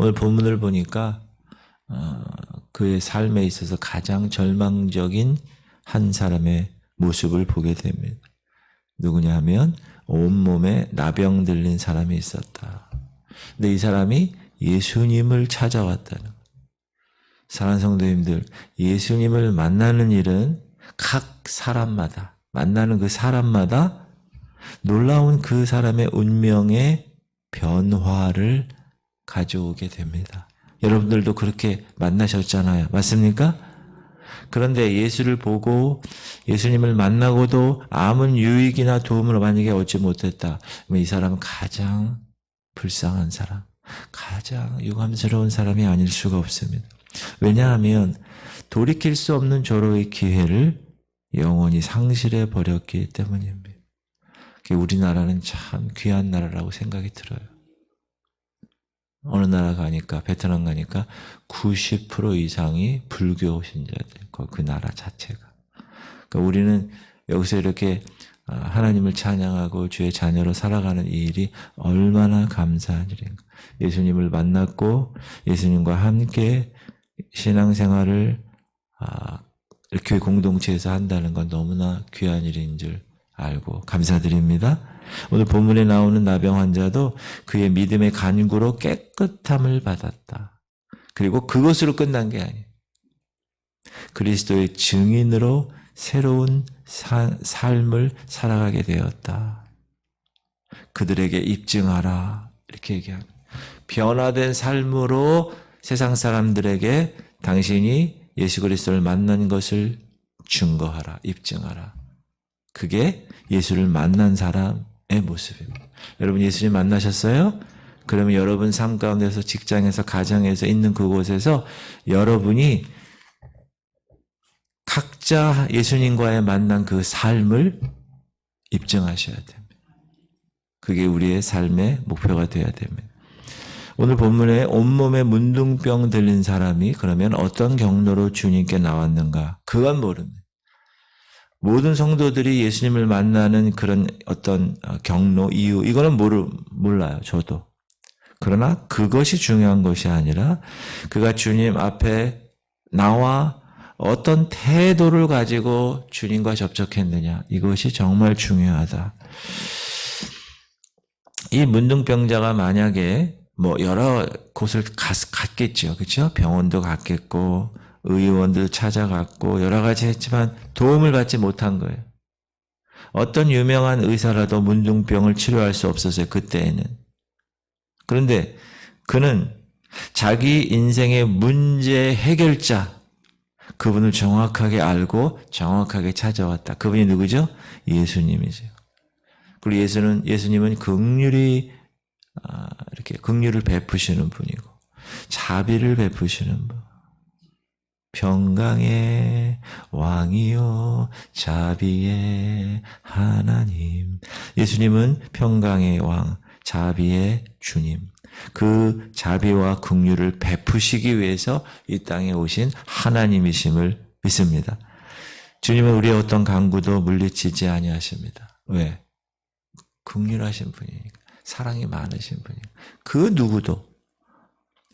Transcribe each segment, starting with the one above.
오늘 본문을 보니까 그의 삶에 있어서 가장 절망적인 한 사람의 모습을 보게 됩니다. 누구냐 하면 온몸에 나병 들린 사람이 있었다. 근데 이 사람이 예수님을 찾아왔다는 거예요. 사랑하는 성도님들, 예수님을 만나는 일은 각 사람마다, 만나는 그 사람마다 놀라운 그 사람의 운명의 변화를 가져오게 됩니다. 여러분들도 그렇게 만나셨잖아요. 맞습니까? 그런데 예수를 보고 예수님을 만나고도 아무 유익이나 도움을 만약에 얻지 못했다. 그러면 이 사람은 가장 불쌍한 사람, 가장 유감스러운 사람이 아닐 수가 없습니다. 왜냐하면 돌이킬 수 없는 절호의 기회를 영원히 상실해 버렸기 때문입니다. 우리나라는 참 귀한 나라라고 생각이 들어요. 어느 나라 가니까, 베트남 가니까 90% 이상이 불교 신자들, 그 나라 자체가. 그러니까 우리는 여기서 이렇게 하나님을 찬양하고 주의 자녀로 살아가는 이 일이 얼마나 감사한 일인가. 예수님을 만났고 예수님과 함께 신앙생활을 이렇게 공동체에서 한다는 건 너무나 귀한 일인 줄 알고 감사드립니다. 오늘 본문에 나오는 나병 환자도 그의 믿음의 간구로 깨끗함을 받았다. 그리고 그것으로 끝난 게 아니에요. 그리스도의 증인으로 새로운 삶을 살아가게 되었다. 그들에게 입증하라. 이렇게 얘기합니다. 변화된 삶으로 세상 사람들에게 당신이 예수 그리스도를 만난 것을 증거하라. 입증하라. 그게 예수를 만난 사람의 모습입니다. 여러분 예수님 만나셨어요? 그러면 여러분 삶 가운데서 직장에서 가정에서 있는 그곳에서 여러분이 각자 예수님과의 만난 그 삶을 입증하셔야 됩니다. 그게 우리의 삶의 목표가 되어야 됩니다. 오늘 본문에 온몸에 문둥병 들린 사람이 그러면 어떤 경로로 주님께 나왔는가? 그건 모릅니다. 모든 성도들이 예수님을 만나는 그런 어떤 경로, 이유, 이거는 몰라요, 저도. 그러나 그것이 중요한 것이 아니라 그가 주님 앞에 나와 어떤 태도를 가지고 주님과 접촉했느냐, 이것이 정말 중요하다. 이 문둥병자가 만약에 여러 곳을 갔겠죠. 그렇죠? 병원도 갔겠고 의원도 찾아갔고 여러 가지 했지만 도움을 받지 못한 거예요. 어떤 유명한 의사라도 문둥병을 치료할 수 없었어요. 그때에는. 그런데 그는 자기 인생의 문제 해결자, 그분을 정확하게 알고 정확하게 찾아왔다. 그분이 누구죠? 예수님이죠. 그리고 예수님은 이렇게 긍휼을 베푸시는 분이고 자비를 베푸시는 분. 평강의 왕이요 자비의 하나님. 예수님은 평강의 왕, 자비의 주님. 그 자비와 긍휼을 베푸시기 위해서 이 땅에 오신 하나님이심을 믿습니다. 주님은 우리의 어떤 간구도 물리치지 아니하십니다. 왜? 긍휼하신 분이니까. 사랑이 많으신 분이니까. 그 누구도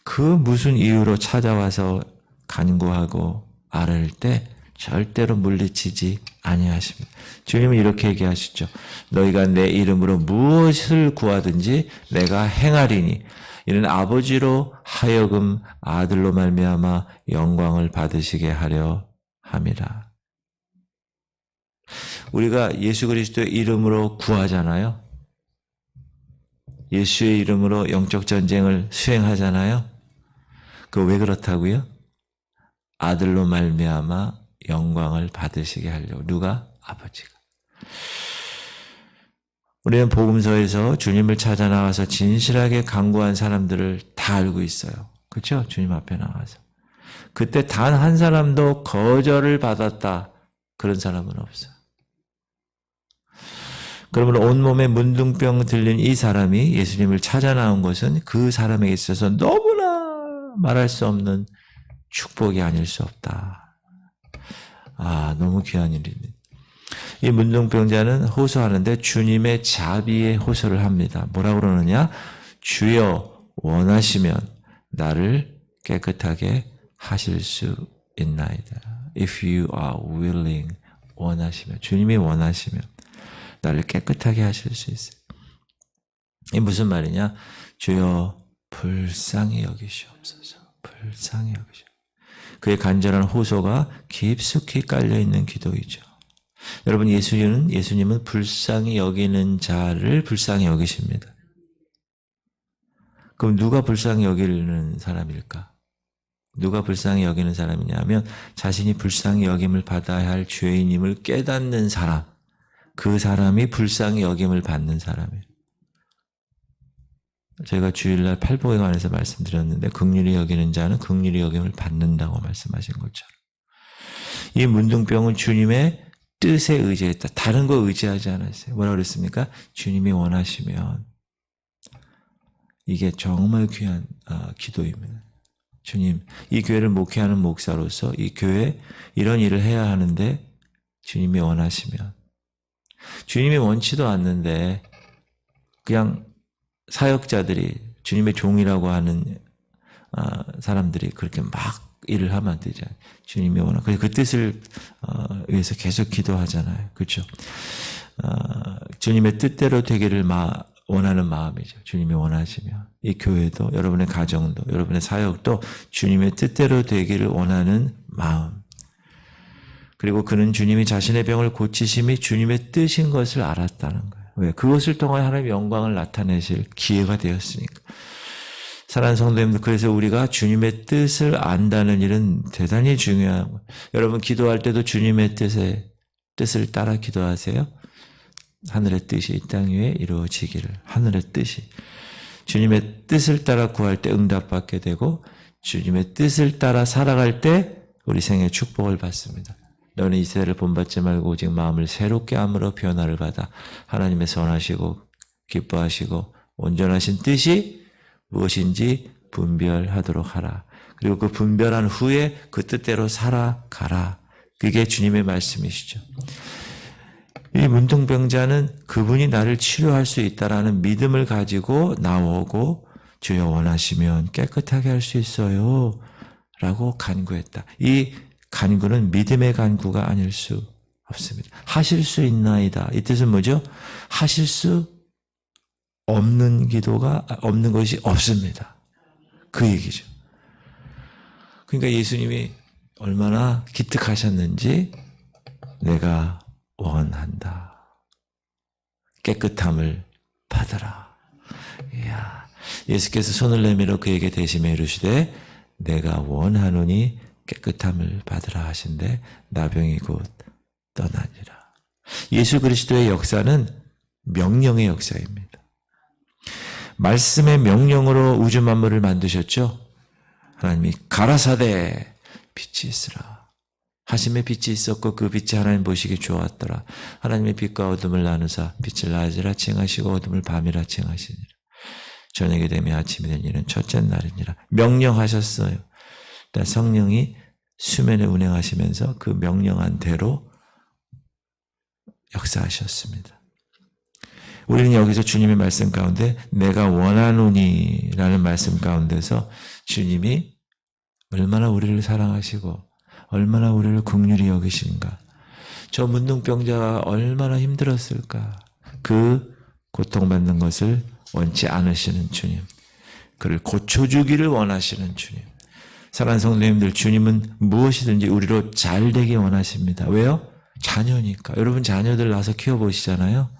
그 무슨 이유로 찾아와서 간구하고 아뢰를 때 절대로 물리치지 아니하십니다. 주님은 이렇게 얘기하시죠. 너희가 내 이름으로 무엇을 구하든지 내가 행하리니 이는 아버지로 하여금 아들로 말미암아 영광을 받으시게 하려 함이라. 우리가 예수 그리스도의 이름으로 구하잖아요. 예수의 이름으로 영적 전쟁을 수행하잖아요. 그거 왜 그렇다고요? 아들로 말미암아 영광을 받으시게 하려고. 누가? 아버지가. 우리는 복음서에서 주님을 찾아 나와서 진실하게 간구한 사람들을 다 알고 있어요. 그렇죠? 주님 앞에 나와서. 그때 단 한 사람도 거절을 받았다. 그런 사람은 없어요. 그러므로 온몸에 문둥병 들린 이 사람이 예수님을 찾아 나온 것은 그 사람에게 있어서 너무나 말할 수 없는 축복이 아닐 수 없다. 너무 귀한 일입니다. 이 문둥병자는 호소하는데 주님의 자비에 호소를 합니다. 뭐라고 그러느냐? 주여 원하시면 나를 깨끗하게 하실 수 있나이다. If you are willing, 원하시면, 주님이 원하시면 나를 깨끗하게 하실 수 있어요. 이게 무슨 말이냐? 주여 불쌍히 여기시옵소서. 불쌍히 여기시옵소서. 그의 간절한 호소가 깊숙이 깔려있는 기도이죠. 여러분, 예수님은 불쌍히 여기는 자를 불쌍히 여기십니다. 그럼 누가 불쌍히 여기는 사람일까? 누가 불쌍히 여기는 사람이냐면 자신이 불쌍히 여김을 받아야 할 죄인임을 깨닫는 사람, 그 사람이 불쌍히 여김을 받는 사람이에요. 제가 주일날 팔복에 관해서 말씀드렸는데 긍휼히 여기는 자는 긍휼히 여김을 받는다고 말씀하신 것처럼 이 문둥병은 주님의 뜻에 의지했다. 다른 거 의지하지 않았어요. 뭐라고 그랬습니까? 주님이 원하시면. 이게 정말 귀한 기도입니다. 주님, 이 교회를 목회하는 목사로서 이 교회에 이런 일을 해야 하는데 주님이 원하시면. 주님이 원치도 않는데 그냥 사역자들이 주님의 종이라고 하는 사람들이 그렇게 막 일을 하면 안 되잖아요. 주님이 원하는 그 뜻을 위해서 계속 기도하잖아요. 그렇죠? 주님의 뜻대로 되기를 원하는 마음이죠. 주님이 원하시면 이 교회도 여러분의 가정도 여러분의 사역도 주님의 뜻대로 되기를 원하는 마음. 그리고 그는 주님이 자신의 병을 고치심이 주님의 뜻인 것을 알았다는 거예요. 왜? 그것을 통해 하나님의 영광을 나타내실 기회가 되었으니까. 사랑하는 성도님들, 그래서 우리가 주님의 뜻을 안다는 일은 대단히 중요하고, 여러분 기도할 때도 주님의 뜻을 따라 기도하세요. 하늘의 뜻이 이 땅 위에 이루어지기를. 하늘의 뜻이. 주님의 뜻을 따라 구할 때 응답받게 되고 주님의 뜻을 따라 살아갈 때 우리 생애 축복을 받습니다. 너는 이 세대를 본받지 말고 오직 마음을 새롭게 함으로 변화를 받아 하나님의 선하시고 기뻐하시고 온전하신 뜻이 무엇인지 분별하도록 하라. 그리고 그 분별한 후에 그 뜻대로 살아가라. 그게 주님의 말씀이시죠. 이 문둥병자는 그분이 나를 치료할 수 있다라는 믿음을 가지고 나오고 주여 원하시면 깨끗하게 할 수 있어요 라고 간구했다. 이 간구는 믿음의 간구가 아닐 수 없습니다. 하실 수 있나이다. 이 뜻은 뭐죠? 하실 수 없는 기도가 없는 것이 없습니다. 그 얘기죠. 그러니까 예수님이 얼마나 기특하셨는지 내가 원한다. 깨끗함을 받아라. 이야, 예수께서 손을 내밀어 그에게 대심해 이르시되 내가 원하노니 깨끗함을 받으라 하신데 나병이 곧 떠나니라. 예수 그리스도의 역사는 명령의 역사입니다. 말씀의 명령으로 우주 만물을 만드셨죠. 하나님이 가라사대 빛이 있으라 하심에 빛이 있었고 그 빛이 하나님 보시기 좋았더라. 하나님의 빛과 어둠을 나누사 빛을 낮이라 칭하시고 어둠을 밤이라 칭하시니라. 저녁이 되며 아침이 되니는 첫째 날이니라. 명령하셨어요. 성령이 수면에 운행하시면서 그 명령한 대로 역사하셨습니다. 우리는 여기서 주님의 말씀 가운데 내가 원하노니 라는 말씀 가운데서 주님이 얼마나 우리를 사랑하시고 얼마나 우리를 긍휼히 여기신가. 저 문둥병자가 얼마나 힘들었을까. 그 고통받는 것을 원치 않으시는 주님. 그를 고쳐주기를 원하시는 주님. 사랑하는 성도님들, 주님은 무엇이든지 우리로 잘 되기 원하십니다. 왜요? 자녀니까. 여러분 자녀들 낳아서 키워보시잖아요.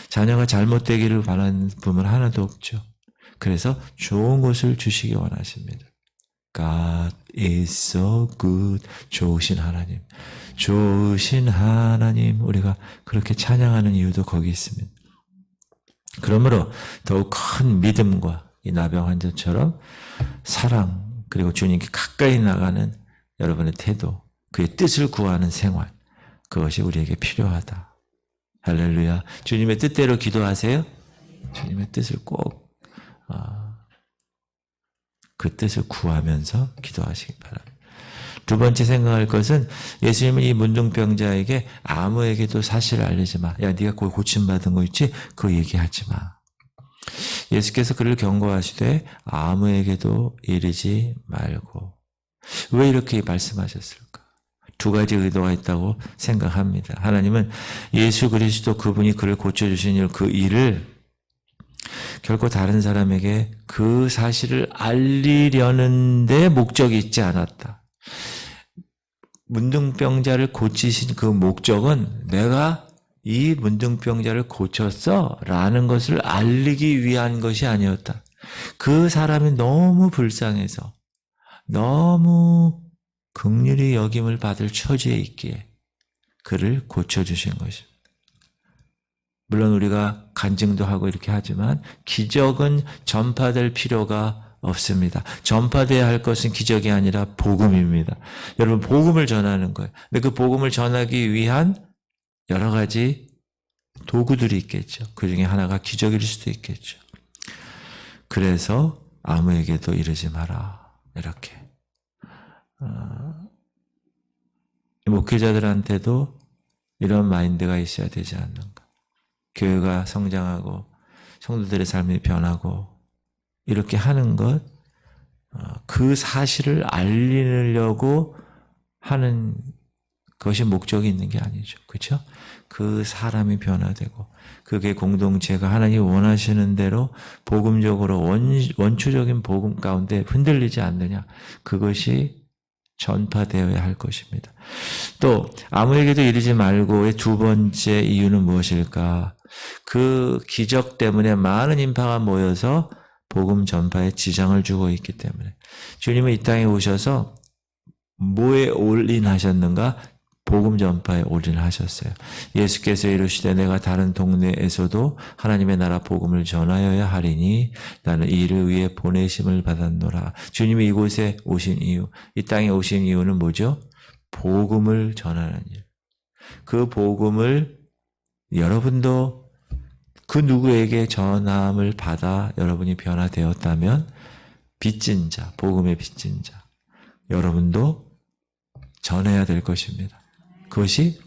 자녀가 잘못되기를 바라는 부분 하나도 없죠. 그래서 좋은 것을 주시기 원하십니다. God is so good. 좋으신 하나님. 좋으신 하나님. 우리가 그렇게 찬양하는 이유도 거기 있습니다. 그러므로 더욱 큰 믿음과 이 나병 환자처럼 사랑 그리고 주님께 가까이 나가는 여러분의 태도, 그의 뜻을 구하는 생활, 그것이 우리에게 필요하다. 할렐루야. 주님의 뜻대로 기도하세요. 주님의 뜻을 꼭 그 뜻을 구하면서 기도하시기 바랍니다. 두 번째 생각할 것은 예수님은 이 문둥병자에게 아무에게도 사실을 알리지 마. 야, 네가 고침받은 거 있지? 그거 얘기하지 마. 예수께서 그를 경고하시되 아무에게도 이르지 말고. 왜 이렇게 말씀하셨을까? 두 가지 의도가 있다고 생각합니다. 하나님은 예수 그리스도 그분이 그를 고쳐주신 일, 그 일을 결코 다른 사람에게 그 사실을 알리려는 데 목적이 있지 않았다. 문둥병자를 고치신 그 목적은 내가 이 문둥병자를 고쳤어 라는 것을 알리기 위한 것이 아니었다. 그 사람이 너무 불쌍해서 너무 긍휼히 여김을 받을 처지에 있기에 그를 고쳐주신 것입니다. 물론 우리가 간증도 하고 이렇게 하지만 기적은 전파될 필요가 없습니다. 전파돼야 할 것은 기적이 아니라 복음입니다. 여러분, 복음을 전하는 거예요. 근데 그 복음을 전하기 위한 여러 가지 도구들이 있겠죠. 그 중에 하나가 기적일 수도 있겠죠. 그래서 아무에게도 이르지 마라. 이렇게. 목회자들한테도 이런 마인드가 있어야 되지 않는가. 교회가 성장하고 성도들의 삶이 변하고 이렇게 하는 것, 그 사실을 알리려고 하는 것이 목적이 있는 게 아니죠. 그렇죠? 그 사람이 변화되고 그게 공동체가 하나님이 원하시는 대로 복음적으로 원초적인 복음 가운데 흔들리지 않느냐. 그것이 전파되어야 할 것입니다. 또 아무에게도 이르지 말고의 두 번째 이유는 무엇일까? 그 기적 때문에 많은 인파가 모여서 복음 전파에 지장을 주고 있기 때문에 주님은 이 땅에 오셔서 뭐에 올인하셨는가? 복음 전파에 올인하셨어요. 예수께서 이르시되 내가 다른 동네에서도 하나님의 나라 복음을 전하여야 하리니 나는 이 일을 위해 보내심을 받았노라. 주님이 이곳에 오신 이유, 이 땅에 오신 이유는 뭐죠? 복음을 전하는 일. 그 복음을 여러분도 그 누구에게 전함을 받아 여러분이 변화되었다면 빚진 자, 복음의 빚진 자, 여러분도 전해야 될 것입니다. 그것이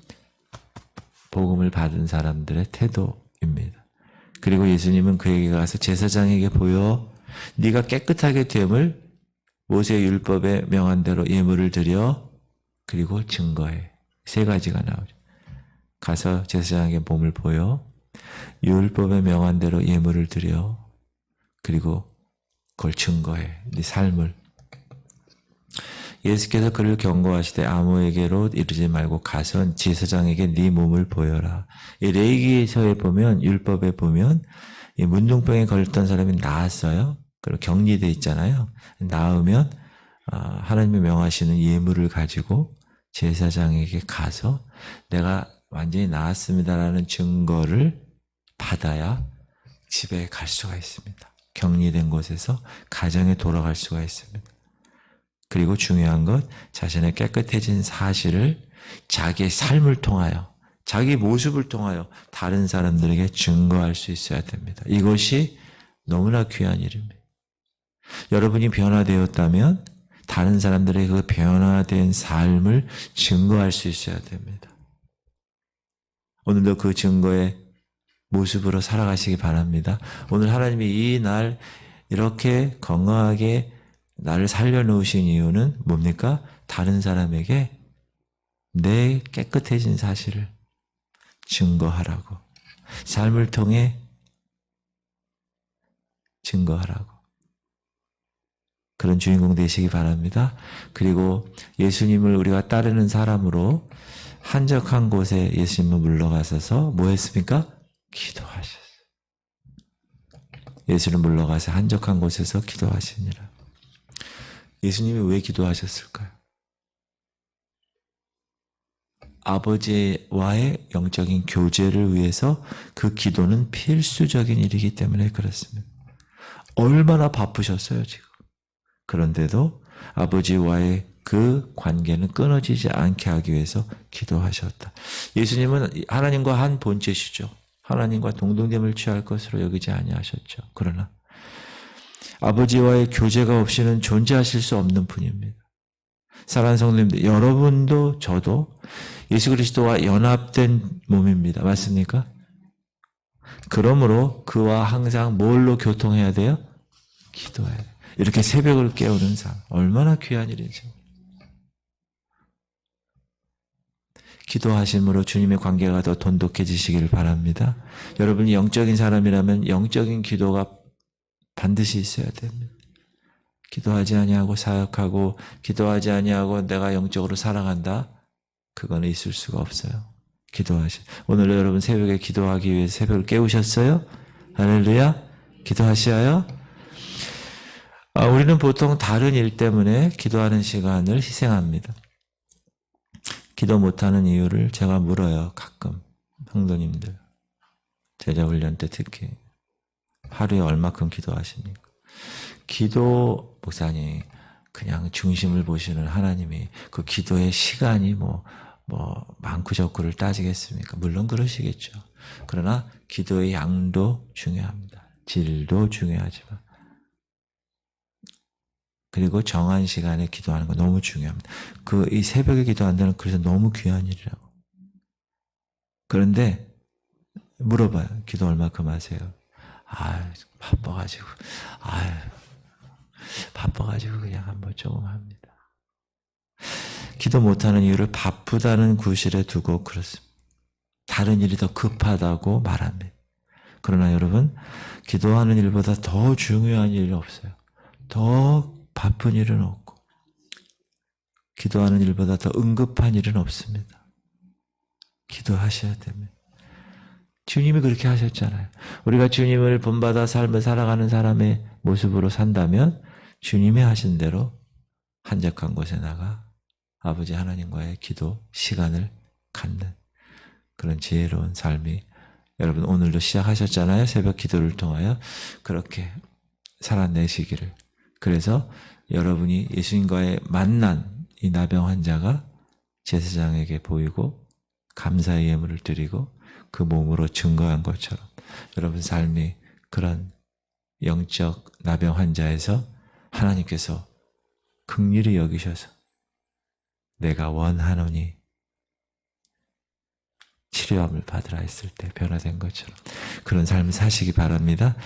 복음을 받은 사람들의 태도입니다. 그리고 예수님은 그에게 가서 제사장에게 보여 네가 깨끗하게 됨을 모세의 율법에 명한 대로 예물을 드려 그리고 증거해. 세 가지가 나오죠. 가서 제사장에게 몸을 보여 율법에 명한 대로 예물을 드려 그리고 그걸 증거해. 네 삶을. 예수께서 그를 경고하시되 아무에게로 이르지 말고 가서 제사장에게 네 몸을 보여라. 이 레위기서에 보면 율법에 보면 이 문둥병에 걸렸던 사람이 나았어요. 그리고 격리돼 있잖아요. 나으면 하나님이 명하시는 예물을 가지고 제사장에게 가서 내가 완전히 나았습니다라는 증거를 받아야 집에 갈 수가 있습니다. 격리된 곳에서 가정에 돌아갈 수가 있습니다. 그리고 중요한 것, 자신의 깨끗해진 사실을 자기의 삶을 통하여, 자기 모습을 통하여 다른 사람들에게 증거할 수 있어야 됩니다. 이것이 너무나 귀한 일입니다. 여러분이 변화되었다면 다른 사람들에게 그 변화된 삶을 증거할 수 있어야 됩니다. 오늘도 그 증거의 모습으로 살아가시기 바랍니다. 오늘 하나님이 이 날 이렇게 건강하게 나를 살려놓으신 이유는 뭡니까? 다른 사람에게 내 깨끗해진 사실을 증거하라고. 삶을 통해 증거하라고. 그런 주인공 되시기 바랍니다. 그리고 예수님을 우리가 따르는 사람으로 한적한 곳에 예수님은 물러가셔서 뭐 했습니까? 기도하셨어요. 예수는 물러가서 한적한 곳에서 기도하시니라. 예수님이 왜 기도하셨을까요? 아버지와의 영적인 교제를 위해서 그 기도는 필수적인 일이기 때문에 그렇습니다. 얼마나 바쁘셨어요, 지금. 그런데도 아버지와의 그 관계는 끊어지지 않게 하기 위해서 기도하셨다. 예수님은 하나님과 한 본체시죠. 하나님과 동등됨을 취할 것으로 여기지 아니하셨죠. 그러나 아버지와의 교제가 없이는 존재하실 수 없는 분입니다. 사랑하는 성도님들, 여러분도 저도 예수 그리스도와 연합된 몸입니다. 맞습니까? 그러므로 그와 항상 뭘로 교통해야 돼요? 기도해야 돼요. 이렇게 새벽을 깨우는 삶. 얼마나 귀한 일인지. 기도하심으로 주님의 관계가 더 돈독해지시기를 바랍니다. 여러분이 영적인 사람이라면 영적인 기도가 반드시 있어야 됩니다. 기도하지 아니하고 사역하고 기도하지 아니하고 내가 영적으로 살아간다? 그거는 있을 수가 없어요. 오늘 여러분 새벽에 기도하기 위해서 새벽을 깨우셨어요? 할렐루야. 기도하시어요? 우리는 보통 다른 일 때문에 기도하는 시간을 희생합니다. 기도 못하는 이유를 제가 물어요. 가끔 성도님들 제자훈련 때 특히 하루에 얼마큼 기도하십니까? 기도 목사님 그냥 중심을 보시는 하나님이 그 기도의 시간이 많고 적고를 따지겠습니까? 물론 그러시겠죠. 그러나 기도의 양도 중요합니다. 질도 중요하지만 그리고 정한 시간에 기도하는 거 너무 중요합니다. 이 새벽에 기도한다는 그래서 너무 귀한 일이라고. 그런데 물어봐요. 기도 얼마큼 하세요? 바빠가지고 그냥 한번 조금 합니다. 기도 못하는 이유를 바쁘다는 구실에 두고 그렇습니다. 다른 일이 더 급하다고 말합니다. 그러나 여러분, 기도하는 일보다 더 중요한 일이 없어요. 더 바쁜 일은 없고 기도하는 일보다 더 응급한 일은 없습니다. 기도하셔야 됩니다. 주님이 그렇게 하셨잖아요. 우리가 주님을 본받아 삶을 살아가는 사람의 모습으로 산다면 주님이 하신 대로 한적한 곳에 나가 아버지 하나님과의 기도 시간을 갖는 그런 지혜로운 삶이 여러분 오늘도 시작하셨잖아요. 새벽 기도를 통하여 그렇게 살아내시기를. 그래서 여러분이 예수님과의 만난 이 나병 환자가 제사장에게 보이고 감사의 예물을 드리고 그 몸으로 증거한 것처럼 여러분 삶이 그런 영적 나병 환자에서 하나님께서 긍휼히 여기셔서 내가 원하노니 치료함을 받으라 했을 때 변화된 것처럼 그런 삶을 사시기 바랍니다.